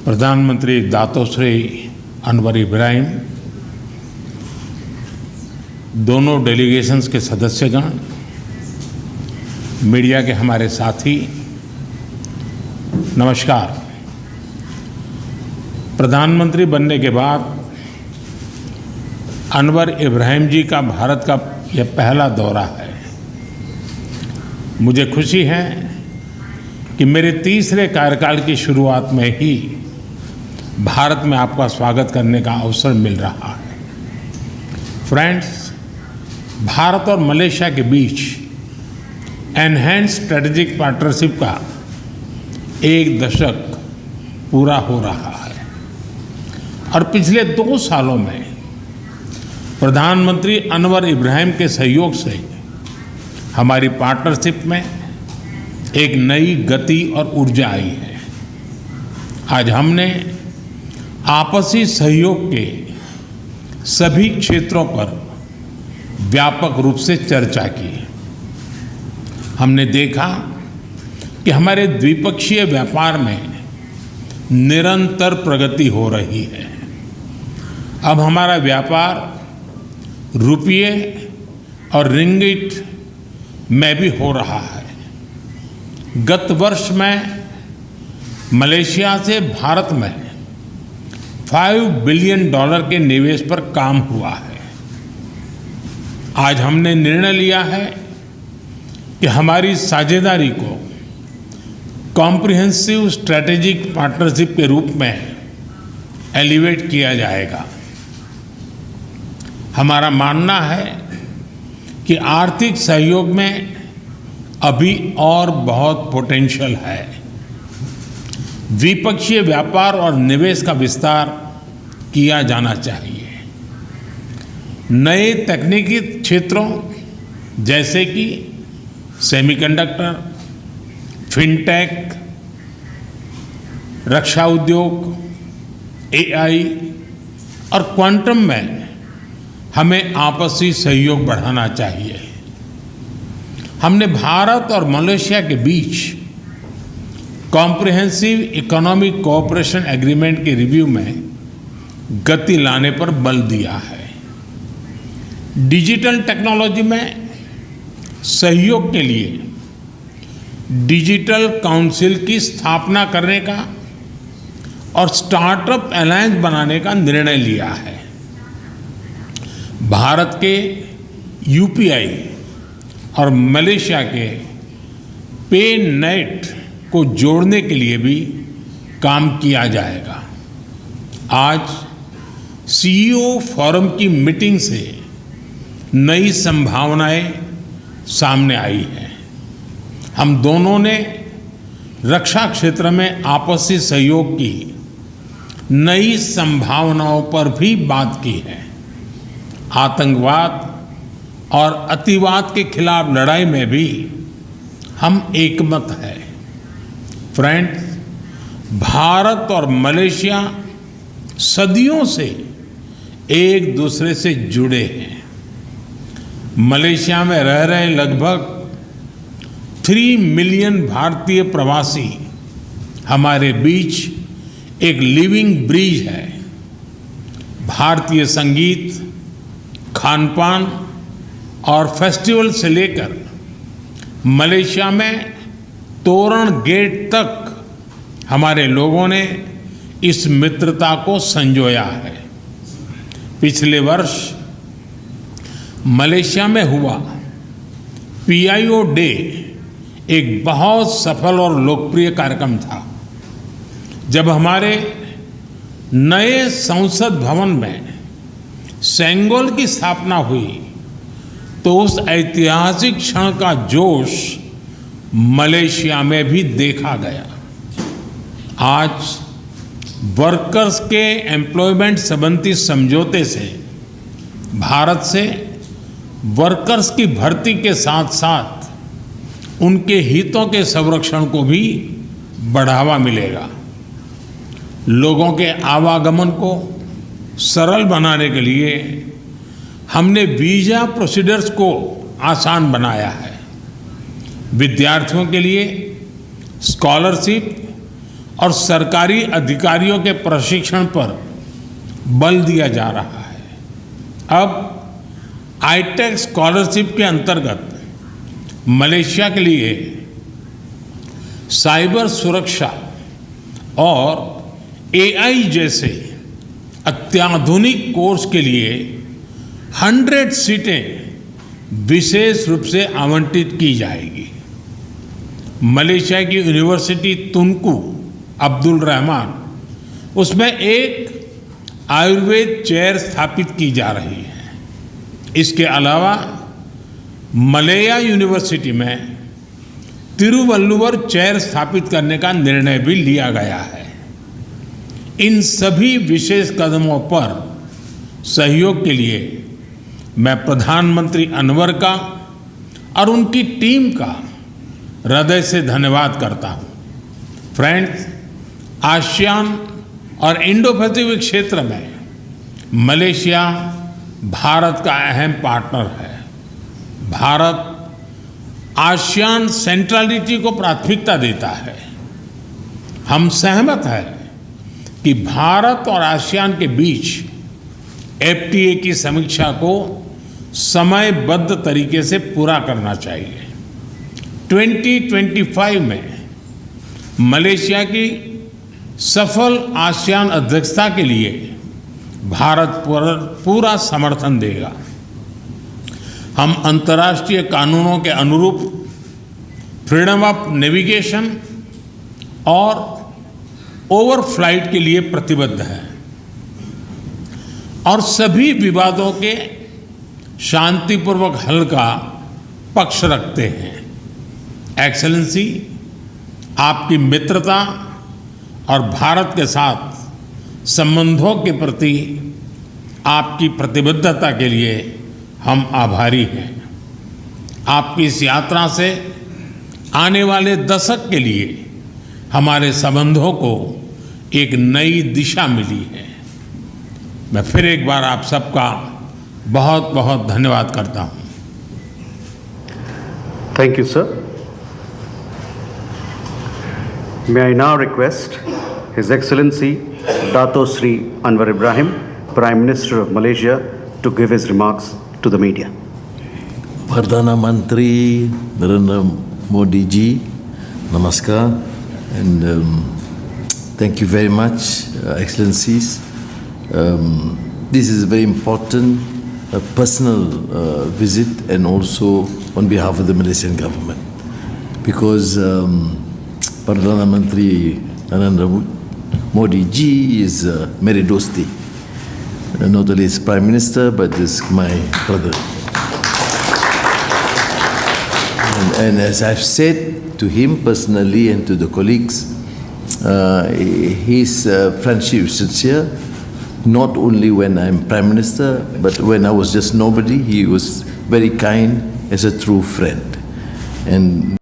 प्रधानमंत्री दातोश्री अनवर इब्राहिम, दोनों डेलीगेशंस के सदस्यगण, मीडिया के हमारे साथी, नमस्कार। प्रधानमंत्री बनने के बाद अनवर इब्राहिम जी का भारत का यह पहला दौरा है। मुझे खुशी है कि मेरे तीसरे कार्यकाल की शुरुआत में ही भारत में आपका स्वागत करने का अवसर मिल रहा है। फ्रेंड्स, भारत और मलेशिया के बीच एनहांस्ड स्ट्रेटेजिक पार्टनरशिप का 1 दशक पूरा हो रहा है और पिछले 2 सालों में प्रधानमंत्री अनवर इब्राहिम के सहयोग से हमारी पार्टनरशिप में एक नई गति और ऊर्जा आई है। आज हमने आपसी सहयोग के सभी क्षेत्रों पर व्यापक रूप से चर्चा की। हमने देखा कि हमारे द्विपक्षीय व्यापार में निरंतर प्रगति हो रही है। अब हमारा व्यापार रुपये और रिंगिट में भी हो रहा है। गत वर्ष में मलेशिया से भारत में $5 बिलियन के निवेश पर काम हुआ है। आज हमने निर्णय लिया है कि हमारी साझेदारी को कॉम्प्रिहेंसिव स्ट्रैटेजिक पार्टनरशिप के रूप में एलिवेट किया जाएगा। हमारा मानना है कि आर्थिक सहयोग में अभी और बहुत पोटेंशियल है। द्विपक्षीय व्यापार और निवेश का विस्तार किया जाना चाहिए। नए तकनीकी क्षेत्रों जैसे कि सेमीकंडक्टर, फिनटेक, रक्षा उद्योग, AI और क्वांटम में हमें आपसी सहयोग बढ़ाना चाहिए। हमने भारत और मलेशिया के बीच कॉम्प्रिहेंसिव इकोनॉमिक कोऑपरेशन एग्रीमेंट के रिव्यू में गति लाने पर बल दिया है। डिजिटल टेक्नोलॉजी में सहयोग के लिए डिजिटल काउंसिल की स्थापना करने का और स्टार्टअप अलायंस बनाने का निर्णय लिया है। भारत के UPI और मलेशिया के PayNet को जोड़ने के लिए भी काम किया जाएगा। आज CEO फोरम की मीटिंग से नई संभावनाएं सामने आई हैं। हम दोनों ने रक्षा क्षेत्र में आपसी सहयोग की नई संभावनाओं पर भी बात की है। आतंकवाद और अतिवाद के खिलाफ लड़ाई में भी हम एकमत हैं। फ्रेंड्स, भारत और मलेशिया सदियों से एक दूसरे से जुड़े हैं। मलेशिया में रह रहे लगभग 3 मिलियन भारतीय प्रवासी हमारे बीच एक लिविंग ब्रिज है। भारतीय संगीत, खान पान और फेस्टिवल से लेकर मलेशिया में तोरण गेट तक हमारे लोगों ने इस मित्रता को संजोया है। पिछले वर्ष मलेशिया में हुआ PIO डे एक बहुत सफल और लोकप्रिय कार्यक्रम था। जब हमारे नए संसद भवन में सेंगोल की स्थापना हुई तो उस ऐतिहासिक क्षण का जोश मलेशिया में भी देखा गया। आज वर्कर्स के एम्प्लॉयमेंट संबंधी समझौते से भारत से वर्कर्स की भर्ती के साथ साथ उनके हितों के संरक्षण को भी बढ़ावा मिलेगा। लोगों के आवागमन को सरल बनाने के लिए हमने वीजा प्रोसीडर्स को आसान बनाया है। विद्यार्थियों के लिए स्कॉलरशिप और सरकारी अधिकारियों के प्रशिक्षण पर बल दिया जा रहा है। अब आईटेक स्कॉलरशिप के अंतर्गत मलेशिया के लिए साइबर सुरक्षा और एआई जैसे अत्याधुनिक कोर्स के लिए 100 सीटें विशेष रूप से आवंटित की जाएगी। मलेशिया की यूनिवर्सिटी तुनकू अब्दुल रहमान, उसमें एक आयुर्वेद चेयर स्थापित की जा रही है। इसके अलावा मलया यूनिवर्सिटी में तिरुवल्लुवर चेयर स्थापित करने का निर्णय भी लिया गया है। इन सभी विशेष कदमों पर सहयोग के लिए मैं प्रधानमंत्री अनवर का और उनकी टीम का हृदय से धन्यवाद करता हूं। फ्रेंड्स, आसियान और इंडो पैसिफिक क्षेत्र में मलेशिया भारत का अहम पार्टनर है। भारत आसियान सेंट्रलिटी को प्राथमिकता देता है। हम सहमत हैं कि भारत और आसियान के बीच एफटीए की समीक्षा को समयबद्ध तरीके से पूरा करना चाहिए। 2025 में मलेशिया की सफल आसियान अध्यक्षता के लिए भारत पूरा समर्थन देगा। हम अंतर्राष्ट्रीय कानूनों के अनुरूप फ्रीडम ऑफ नेविगेशन और ओवरफ्लाइट के लिए प्रतिबद्ध है और सभी विवादों के शांतिपूर्वक हल का पक्ष रखते हैं। एक्सेलेंसी, आपकी मित्रता और भारत के साथ संबंधों के प्रति आपकी प्रतिबद्धता के लिए हम आभारी हैं। आपकी इस यात्रा से आने वाले दशक के लिए हमारे संबंधों को एक नई दिशा मिली है। मैं फिर एक बार आप सबका बहुत बहुत धन्यवाद करता हूं। Thank you, sir. May I now request His Excellency Dato Sri Anwar Ibrahim, Prime Minister of Malaysia, to give his remarks to the media. Perdana Menteri Narendra Modi ji, namaskar, and thank you very much, Excellencies. This is a very important personal visit, and also on behalf of the Malaysian government, because Perdana Menteri Narendra Modi ji is mere dosti. Not only is Prime Minister, but is my brother. And as I've said to him personally and to the colleagues, his friendship is sincere. Not only when I'm Prime Minister, but when I was just nobody, he was very kind as a true friend. And